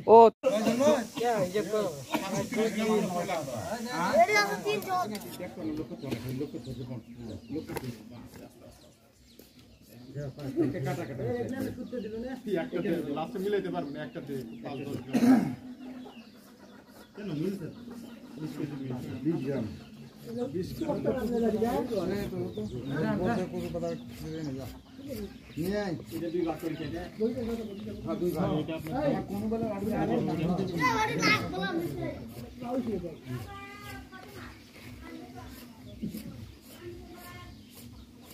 ও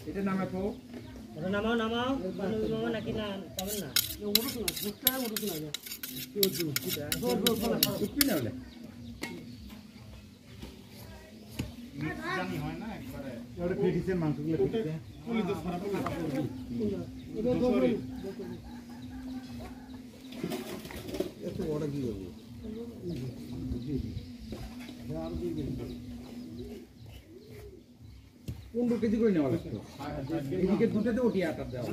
এটা নামাবো ওটা নামাও নামাও নামাও নাকি না পাবেন না ওটা না বুকটা ওটা না যা চুপি না বলে জানি হয় না একবারে ওটা ফিটিসের মাংসগুলো ফিটিসে পুলি তো সারা পুলি ওটা সরি এত বড় কি করব আর কি কোন কেজি করে নেওয়া লাগতো এদিকে দুটোতে ওটি আটা দাও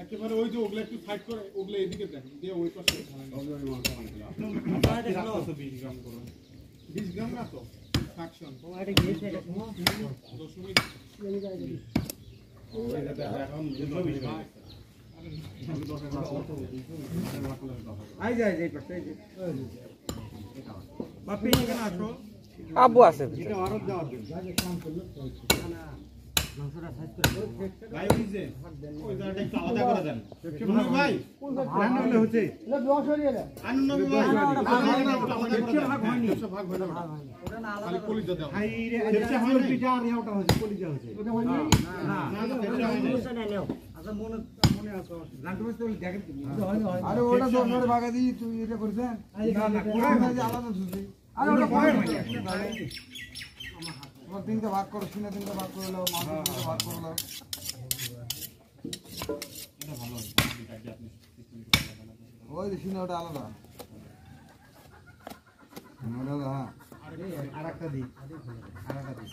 একেবারে ওই যে ওগুলো একটু সাইড করে ওগুলো এদিকে দেন দিয়ে ওই পাশে আপনারা দেখো 20 গ্রাম করে 20 গ্রাম না তো ফ্র্যাকশন ও এটা গিয়েছে এটা 10 আই যায় এই পাশে এই যে বাপি এখানে আসো আবু আছে এটা আরব দাও কাম করলো না মাংসটা সাইজ করে ভাই ওইছে ওই জায়গাটা একটু আলাদা করে দেন ভাই রান্না হচ্ছে এটা 10 হয়ে গেল আনন্দ ভাই ভাগ হয়নি ভাগ হলো ওটা না আলাদা কলি দাও ভাই রে এটা হয় পিঠা আর এটা হচ্ছে কলি দাও হচ্ছে ওটা হয়নি না না এটা হয়নি না নাও আচ্ছা মনে আছে জানতে পারছ বলে দেখেন আরে ওটা 10 করে ভাগা দি তুই এটা করেছেন না না কোড়া যে আলাদা ধুছি আরে ওটা পয়েন্ট আমার তিনটা ভাগ করো সিনা তিনটা ভাগ করে নাও মাছ তিনটা ভাগ করে নাও এটা ভালো হয় ওই সিনা ওটা আলাদা আলাদা আরেকটা দি আরেকটা দি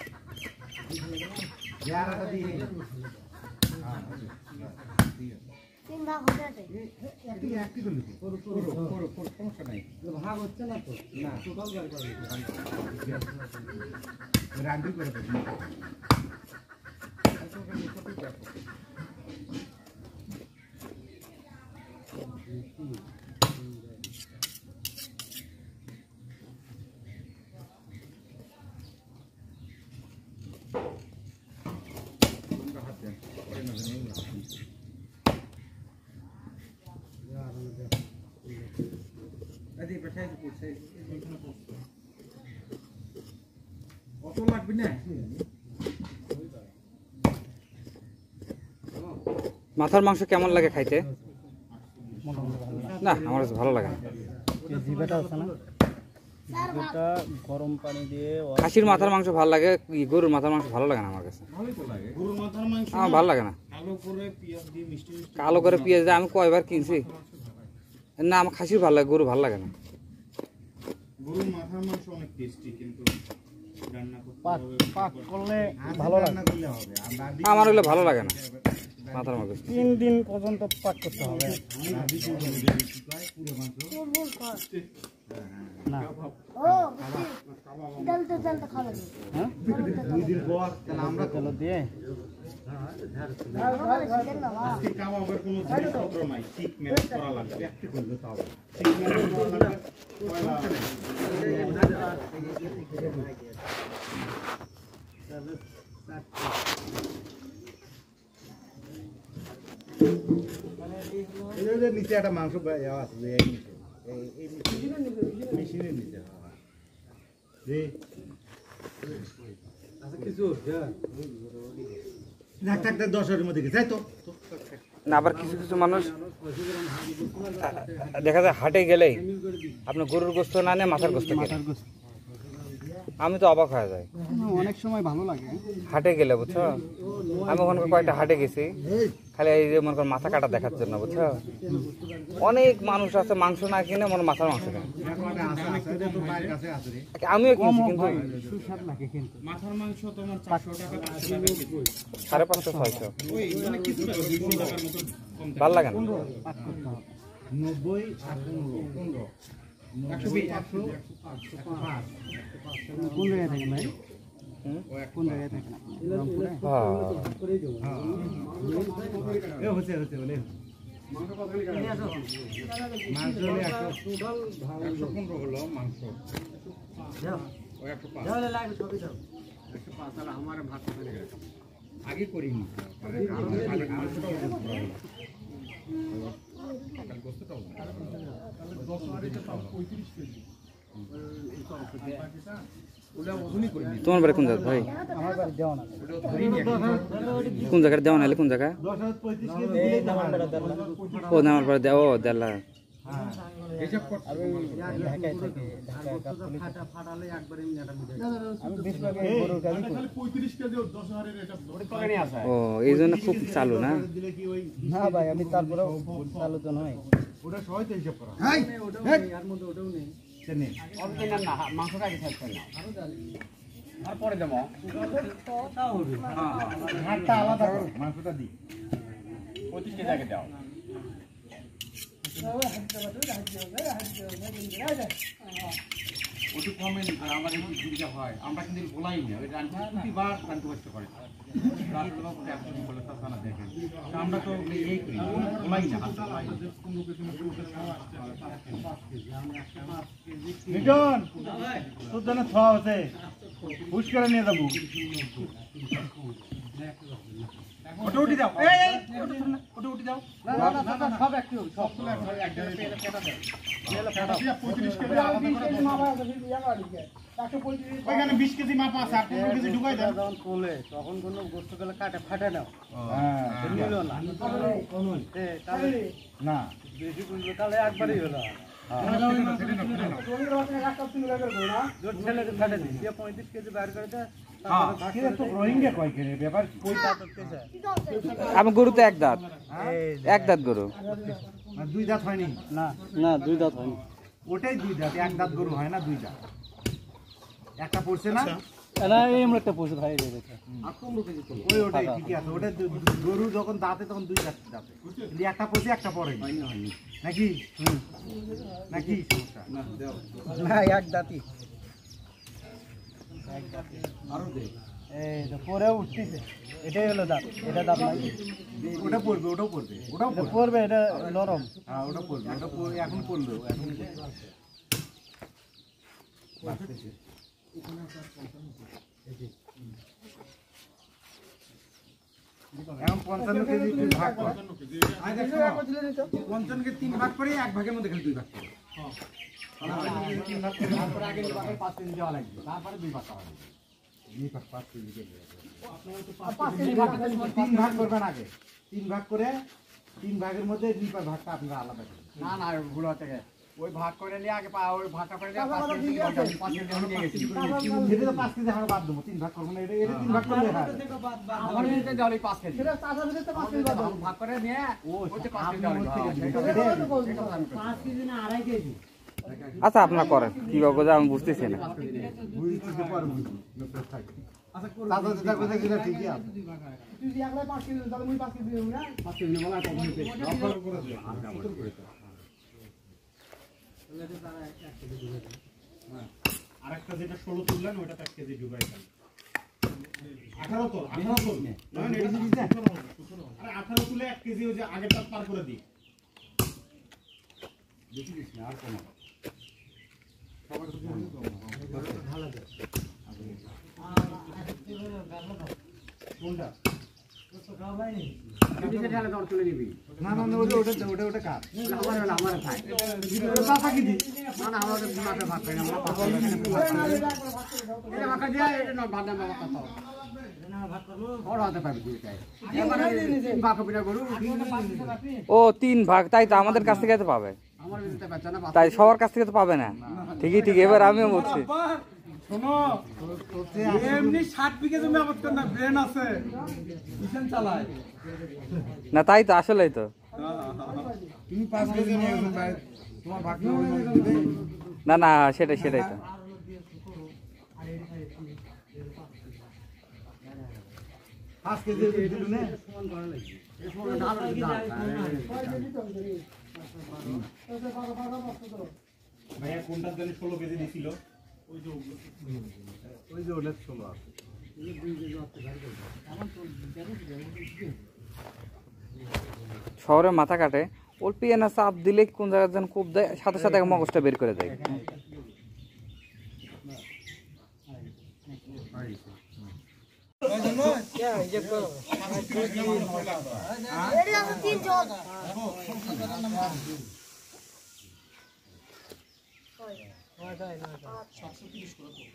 হ্যাঁ তিন ভাগ হয়ে যাবে এটি একই তো লিখো করো সমস্যা নাই ভাগ হচ্ছে না তো না টোটাল গাড়ি করে রান্ডি করে দেব মাথার মাংস কেমন লাগে খাইতে? না আমার ভালো লাগে না। জিভাটা আছে না, জিভাটা গরম পানি দিয়ে। খাসির মাথার মাংস ভালো লাগে, গরুর মাথার মাংস ভালো লাগে না আমার কাছে। গরুর মাথার মাংস আমার ভালো লাগে না। কালো করে পেঁয়াজ দিয়ে আমি কয়বার কিনছি না, আমার খাসির ভালো লাগে, গরু ভালো লাগে না। গরুর মাথার মাংস অনেক টেস্টি, কিন্তু পাক করলে ভালো লাগে, আমার হলে ভালো লাগে না। মাথার মাংস 3 দিন পর্যন্ত পাক করতে হবে। না ও জলতে জলতে খাবে হ্যাঁ 2 দিন পর তাহলে আমরা চলো দিয়ে আজকে কাবাবের কোনো জিনিসপত্র নাই, ঠিক মেরে করা লাগবে। একটু করলে তাও ঠিক মেরে করা লাগবে। এই নিচে একটা মাংস আছে, এই মেশিনের নিচে না। আবার কিছু কিছু মানুষ দেখা যায় হাটে গেলেই আপনার গরুর গোস্ত না নেয়, মাথার গোস্ত। আমি তো অবাক হয়ে যাই অনেক সময় ভালো লাগে হাটে গেলে, বুঝছো, আমি ওখানকার কয়েকটা হাটে গেছি খালি এই যে মনে কর মাথা কাটা দেখার জন্য, বুঝছো। অনেক মানুষ আছে মাংস না কিনে মনে মাথার মাংস কেনে। আমিও কিনছি কিন্তু সুস্বাদ লাগে কিন্তু মাথার মাংস তোমার 400 টাকা 500 টাকা কেজি। 550 600 ওই মানে কিছু টাকা 200 টাকার মতো কম ভালো লাগে না। 90 আর 15 120 কোন জায়গায় থাকেন ভাই? কোন জায়গায় থাকেন আপনি? রংপুরে? হ্যাঁ হচ্ছে বলে মাংস হলে 115 হলো মাংস। আগে করিনি তোমার বাড়ি কোন জায়গা ভাই? আমার বাড়ি দেওয়ান আছে। কোন জায়গায় দেওয়া নাহলে কোন জায়গা? 35 কেজি দিলেই দাম ও আমার বাড়ি দেও দেলা। হিসাব করতে ঢাকায় থেকে আমি 20 টাকা গরুর গাড়ি করি। 35 কেজি 10,000 এর এটা ওটা কনে আসে। ও এই জন্য খুব চালু না। দিলে কি ওই না ভাই আমি তারপরেও চালু তো নয়। ওটা সবাই তো হিসাব করা হাই আর মধ্যে ওটাও নেই। চেনে অরিজিনাল না মাংসটা আগে থাকতে না আর পরে দেবো হাতটা আলাদা করো মাংসটা দি 25 কেজি আগে দাও ওটু কমেন্ট আর আমাদের কি সুবিধা হয় আমরা কিন্তু বলাই না ওই রান্না প্রতিবার রান্না করতে পারি রান্না করে একদম বলে তা না দেখেন আমরা তো এই করি বলাই না মিটন তোর জন্য খাওয়া হচ্ছে হুশ করে নিয়ে যাবো ওটা উঠে দাও এই ওটা উঠে দাও না সব একটু সব এক জায়গায় কেটা দাও 35 কেজি আলাদা করে ওইখানে 20 কেজি মাপ আছে আর 15 কেজি ঢুকাই দাও যখন কোলে তখন কোনো গোস্ত গেলে কাটে ফাটে নাও। হ্যাঁ নিল না তাহলে না বেশি বুঝলো তাহলে একবারই হলো। জোর ছেলেকে ফাটে দিই 35 কেজি বাইর করে দেয়। রোহিঙ্গা কয় কেনে ব্যাপার ওই কাটতে যায় আমি গরু তো এক দাঁত, এক দাঁত গরু। দুই দাঁত হয়নি না না 2 দাঁত হয়নি। ওটাই দুই দাঁত এক দাঁত গরু হয় না দুই দাঁত একটা পড়ছে না না এই আমরা একটা পশু ভাই রে দেখে ওই ওটাই ঠিকই আছে ওটা গরু যখন দাঁতে তখন দুই দাঁত দাঁতে কিন্তু একটা পড়ছে একটা পড়ে নাকি নাকি সমস্যা না এক দাঁতই আরো দে এই তো পরে উঠতেছে এটাই হলো দাঁত এটা দাঁত নাই ওটা পড়বে ওটাও পড়বে ওটাও এটা পড়বে এটা নরম হ্যাঁ ওটা পড়বে ওটা এখন পড়লো এখন বাড়তেছে এখন 55 কেজি তুই ভাগ কর 55 কে 3 ভাগ করে এক ভাগের মধ্যে খালি 2 ভাগ কর তারপরে আগে 5 কেজি দেওয়া লাগবে তারপরে 2 ভাগ করা হবে 2 ভাগ 5 কেজি দেবে 3 ভাগ করবেন আগে 3 ভাগ করে 3 ভাগের মধ্যে 2 ভাগটা আপনারা আলাদা করবেন না না ভুল হচ্ছে ওই ভাগ করে নিয়ে আগে ওই ভাগটা করে নিয়ে 5 কেজি নিয়ে গেছি এটা তো 5 কেজি আমরা বাদ দেবো 3 ভাগ করব না এটা 3 ভাগ করলে হয় আমার নিতে দেওয়া 5 কেজি সেটা 5 কেজি ভাগ করে নিয়ে ওতে 5 কেজি দেওয়া 5 কেজি না 2.5 কেজি আচ্ছা আপনার করেন কি বাবু আমি বুঝতেছি না। বুঝতে পারবো আচ্ছা দাদা যেটা কথা কিনা ঠিকই আছে তুই যে একলাই 5 কেজি তাহলে মই 5 কেজি দেব না 5 কেজি বলা কম হইছে অফার করে দিও সুন্দর করে তো আরেকটা যেটা 16 তুললেন ওটা 1 কেজি ঢুকাই দেন 18 তো 18 তো না এটা দিছে আরে 18 তুলে 1 কেজি ওই যে আগেরটা পার করে দি দেখি দিস না আর কোন ভালো দে কোনটা না না ওটা কাট আমার ভাই পাপা কি দি না না আমাদের মাঠে ভাত পাই না আমরা পাপা এটা মাথা দিয়া এটা না ভাত না মাথা তো না ভাত করব বড় হতে পারবে কি চাই এবারে বাপা পিটা গরু ও 3 ভাগ, তাই তো আমাদের কাছ থেকে তো পাবে, আমার বিজতে বাচ্চা না তাই সবার কাছ থেকে তো পাবে না। ঠিকই ঠিক, এবার আমিও বলছি শোনো এমনি 7 বিঘা জমি আবাদ কর না ব্রেন আছে মিশন চালায় না তাই তো আসলেই তো তুমি 5 কেজি নিয়ে গেছো ভাই তোমার ভাগ্য দিবে না না সেটাই তো 5 কেজি দিলু না সমান করা লাগবে এই সমান ডাল ভাইয়া কোনটার জন্য 16 কেজি দিছিল ওই যে ওটা 16 আছে শহরে মাথা কাটে অল্প না চাপ দিলে কোন জায়গায় যেন খুব দেয় সাথে সাথে মগজটা বের করে দেয়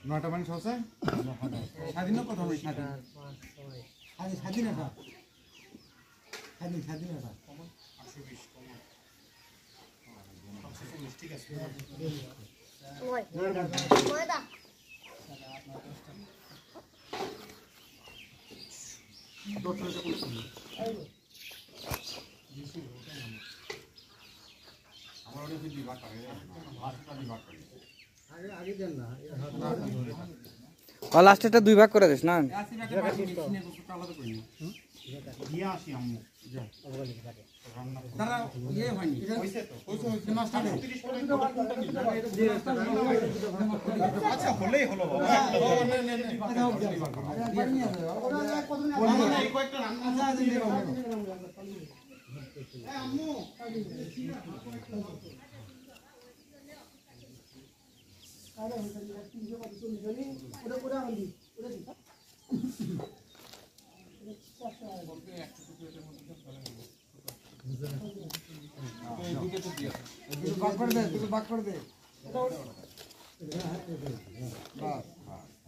নয়টা মানে সসে স্বাধীন কত হবে স্বাধীনতা স্বাধীনতা ঠিক আছে লাস্টেটা 2 ভাগ করে দিস না আচ্ছা হলেই হলো বাবা কয়েকটা রান্না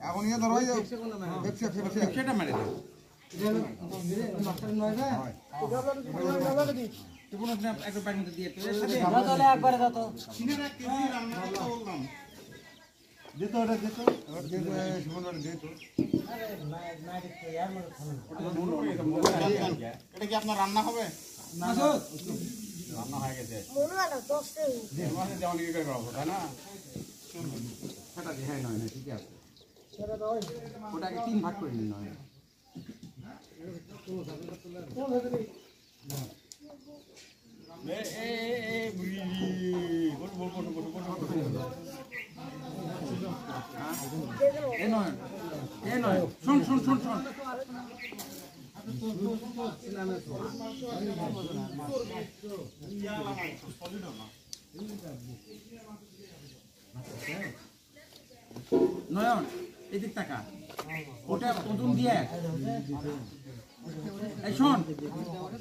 এখন ইয়ে ধরো সেটা মেরে দাও এটা কি আপনার রান্না হবে রান্না হয়ে গেছে তাই না হ্যাঁ নয় ঠিক আছে ওটাকে 3 ভাগ করে নিন নয় শুন শুন শুন শুন নয়ন এদিক টাকা ওটা প্রথম দিয়ে এই শোন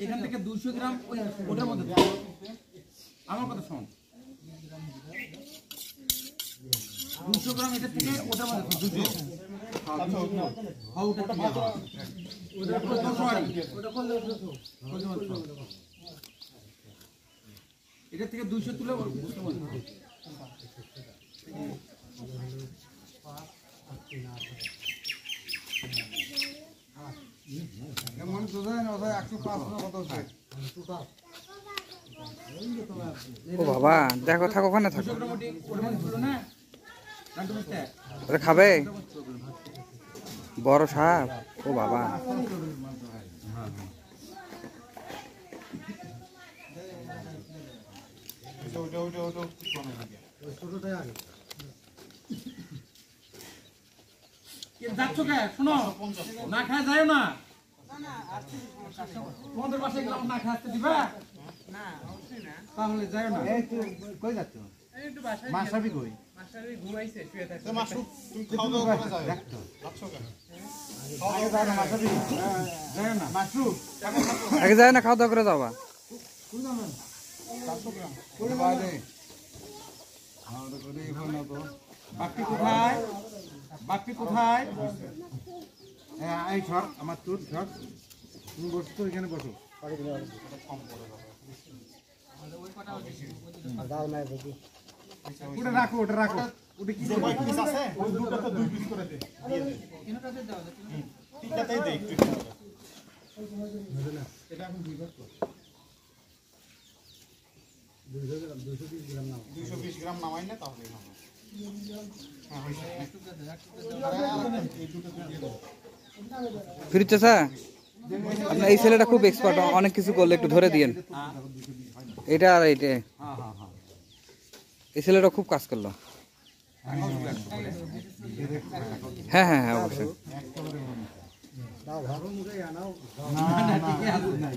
এখান থেকে 200 গ্রাম ওই ওটার মধ্যে আমার কথা শোন 200 গ্রাম এটা থেকে ওটার মধ্যে 200 হ্যাঁ ওটা থেকে ওটা কত সরি ওটা কত এটা থেকে 200 তুলে ওর বুঝতে পারছো এমন তো জানেন ওটা 105 কত আছে ও বাবা দেখো থাকো ওখানে থাকো ওটা খাবে বড় সাপ ও বাবা যাচ্ছ কে শোনো না খায় যায় না তোমাদের বাসায় গেলাম না খাইতে দিবা না তাহলে যায় না এই তুই কই যাচ্ছ এই একটু বাসায় মাশরাফি কই মাশরাফি ঘুমাইছে শুয়ে থাকে মাশরুফ তুমি খাওয়া দাওয়া করে যাও যাচ্ছ কেন আগে যায় না মাশরাফি যায় না মাশরুফ আগে যায় না খাওয়া দাওয়া করে যাবা কোন যাবেন 400 গ্রাম কোন বাজে খাওয়া দাওয়া করে এখন না তো বাপ্পি কোথায় বাপ্পি কোথায় হ্যাঁ এই ছক আমার তোর ছক তুমি বসো তো এখানে বসো ওটা রাখো ওটা রাখো যে কয় পিস আছে ওই দুটোতে 2 পিস করে দে দিয়ে দে তিনটাতেই দে একটু একটু করে। এটা এখন 2 ভাগ কর 220 গ্রাম নামাই না তাহলে নামাই হ্যাঁ হইছে এই দুটোতে দিয়ে দাও ফিরুজ চাচা আপনার এই ছেলেটা খুব এক্সপার্ট, অনেক কিছু করলে একটু ধরে দিয়েন এটা আর এইটা। এই ছেলেটা খুব কাজ করলো। হ্যাঁ হ্যাঁ হ্যাঁ অবশ্যই। না না